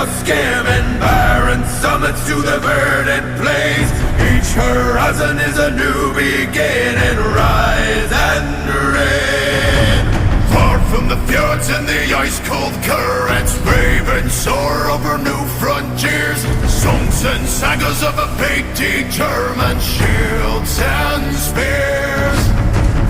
of skimming barren summits to the verdant plains. Each horizon is a new beginning, rise and reign. Far from the fjords and the ice-cold currents, brave and soar over new frontiers. Songs and sagas of a fate determined, shields and spears.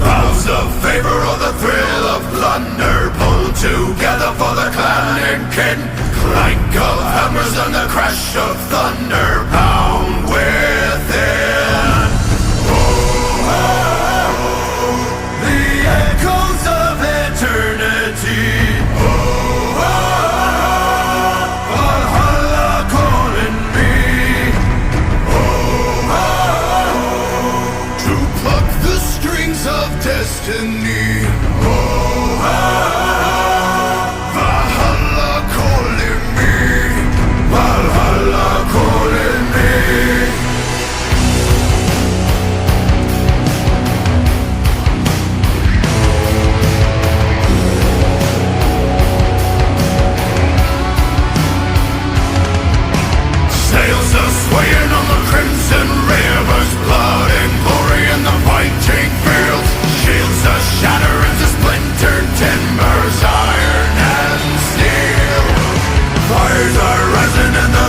Vows of favor or the thrill of plunder, pulled together for the clan and kin. Clank of hammers and the crash of thunder, pound within. Oh, the echoes of eternity. Oh, valhalla calling me. To pluck the strings of destiny. Oh, valhalla calling me. Valhalla calling me. Sails are swaying on the crimson rivers, blood and glory in the fighting fields. Shields are shatter into splintered timbers, iron and steel. Fires are rising in the